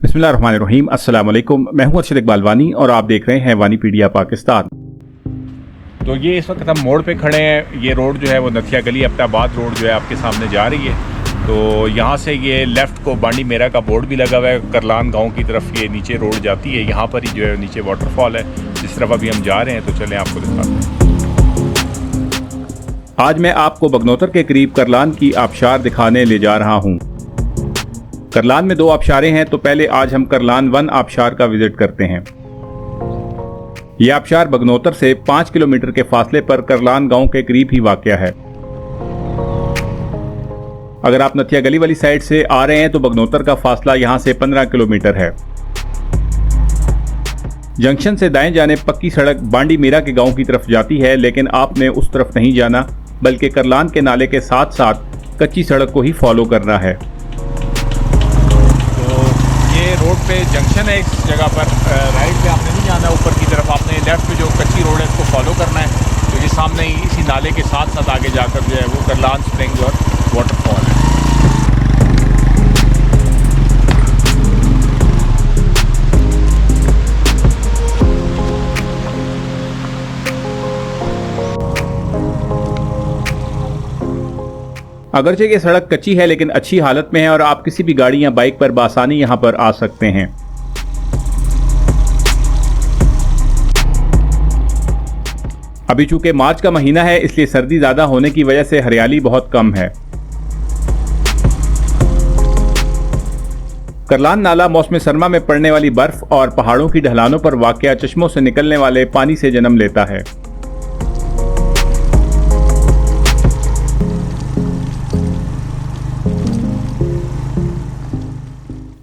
बिस्मिल्लाहिर्रहमानिर्रहीम। अस्सलाम वालेकुम। मैं हूं अर्शद इकबाल वानी और आप देख रहे हैं वानीपीडिया पाकिस्तान। तो ये इस वक्त हम मोड़ पे खड़े हैं। ये रोड जो है वो नथिया गली अब्टाबाद रोड जो है आपके सामने जा रही है। तो यहाँ से ये लेफ़्ट को बांडी मेरा का बोर्ड भी लगा हुआ है। करलान गांव की तरफ ये नीचे रोड जाती है। यहाँ पर ही जो है नीचे वाटरफॉल है जिस तरफ अभी हम जा रहे हैं। तो चलें आपको दिखाते हैं। आज मैं आपको बगनौतर के करीब करलान की आबशार दिखाने ले जा रहा हूँ। करलान में 2 आबशारें हैं, तो पहले आज हम करलान 1 आबशार का विजिट करते हैं। यह आबशार बगनौतर से 5 किलोमीटर के फासले पर करलान गांव के करीब ही वाक़या है। अगर आप नथिया गली वाली साइड से आ रहे हैं तो बगनौतर का फासला यहां से 15 किलोमीटर है। जंक्शन से दाएं जाने पक्की सड़क बांडी मीरा के गांव की तरफ जाती है, लेकिन आपने उस तरफ नहीं जाना बल्कि करलान के नाले के साथ साथ कच्ची सड़क को ही फॉलो करना है। ये रोड पे जंक्शन है। इस जगह पर राइट पे आपने नहीं जाना, ऊपर की तरफ आपने लेफ्ट पे जो कच्ची रोड है इसको फॉलो करना है। तो ये सामने ही इसी नाले के साथ साथ आगे जाकर जो है वो करलान स्प्रिंग और वाटरफॉल है। अगरचे ये सड़क कच्ची है लेकिन अच्छी हालत में है और आप किसी भी गाड़ी या बाइक पर बासानी यहां पर आ सकते हैं। अभी चूंकि मार्च का महीना है इसलिए सर्दी ज्यादा होने की वजह से हरियाली बहुत कम है। करलान नाला मौसम सरमा में पड़ने वाली बर्फ और पहाड़ों की ढलानों पर वाक़या चश्मों से निकलने वाले पानी से जन्म लेता है।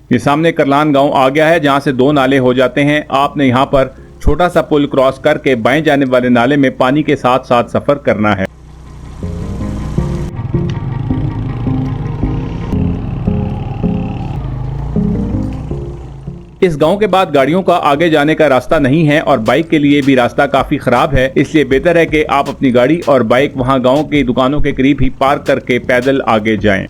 ये सामने करलान गांव आ गया है जहां से 2 नाले हो जाते हैं। आपने यहां पर छोटा सा पुल क्रॉस करके बाएं जाने वाले नाले में पानी के साथ साथ सफर करना है। इस गांव के बाद गाड़ियों का आगे जाने का रास्ता नहीं है और बाइक के लिए भी रास्ता काफी खराब है, इसलिए बेहतर है कि आप अपनी गाड़ी और बाइक वहां गांव की दुकानों के करीब ही पार्क करके पैदल आगे जाएं।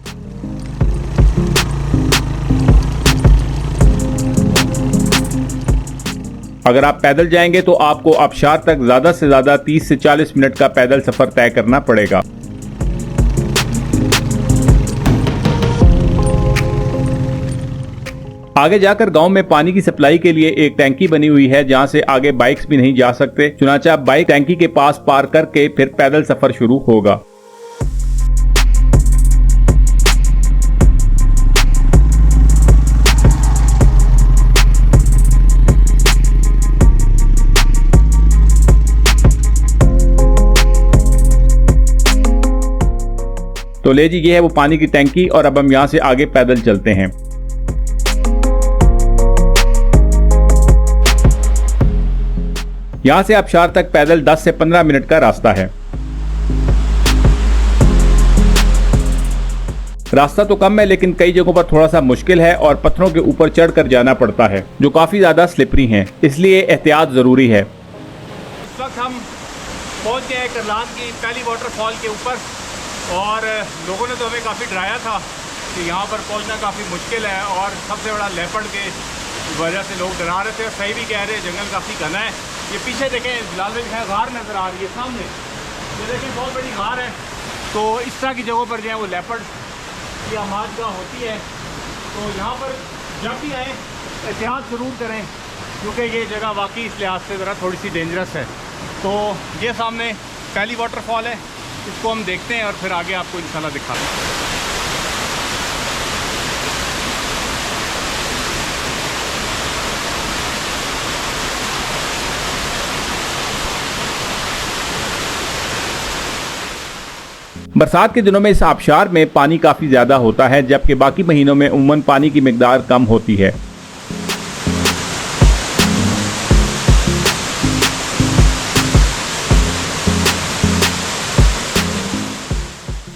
अगर आप पैदल जाएंगे तो आपको आबशार तक ज्यादा से ज्यादा 30 से 40 मिनट का पैदल सफर तय करना पड़ेगा। आगे जाकर गांव में पानी की सप्लाई के लिए एक टैंकी बनी हुई है जहां से आगे बाइक्स भी नहीं जा सकते, चुनांचे आप बाइक टैंकी के पास पार्क करके फिर पैदल सफर शुरू होगा। तो ले जी, ये है वो पानी की टैंकी और अब हम यहां से आगे पैदल चलते हैं। यहां से आबशार तक पैदल 10 से 15 मिनट का रास्ता है। रास्ता तो कम है लेकिन कई जगहों पर थोड़ा सा मुश्किल है और पत्थरों के ऊपर चढ़कर जाना पड़ता है जो काफी ज्यादा स्लिपरी हैं, इसलिए एहतियात जरूरी है। इस वक्त हम पहुंच गए करलान की पहली वाटरफॉल के ऊपर और लोगों ने तो हमें काफ़ी डराया था कि यहाँ पर पहुँचना काफ़ी मुश्किल है और सबसे बड़ा लेपर्ड के वजह से लोग डरा रहे थे और सही भी कह रहे हैं, जंगल काफ़ी घना है। ये पीछे देखें, बिलाल भाई दिखाएं, गार नज़र आ रही है सामने, ये देखें बहुत बड़ी गार है। तो इस तरह की जगहों पर जो है वो लेपर्ड की आमादगाह होती है। तो यहाँ पर जब भी आएँ एहतियात ज़रूर करें क्योंकि ये जगह वाकई इस लिहाज से ज़रा थोड़ी सी डेंजरस है। तो ये सामने पहली वाटरफॉल है, इसको हम देखते हैं और फिर आगे आपको इंशाल्लाह दिखाते हैं। बरसात के दिनों में इस आबशार में पानी काफी ज्यादा होता है जबकि बाकी महीनों में उम्मन पानी की मिकदार कम होती है।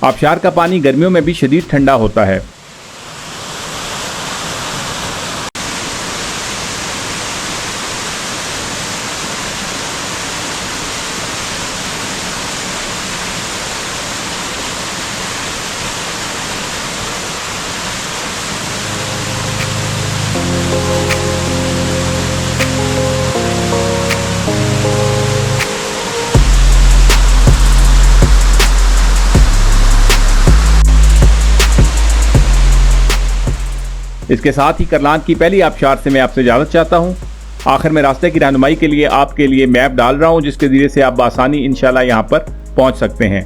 आबशार का पानी गर्मियों में भी शदीद ठंडा होता है। इसके साथ ही करलान की पहली आबशार से मैं आपसे इजाज़त चाहता हूँ। आखिर में रास्ते की रहनुमाई के लिए आपके लिए मैप डाल रहा हूँ, जिसके ज़रिए से आप बआसानी इंशाल्लाह यहाँ पर पहुँच सकते हैं।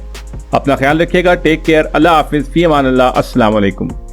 अपना ख्याल रखिएगा। Take care. अल्लाह हाफिज़। फ़ी अमान अल्लाह। अस्सलाम वालेकुम।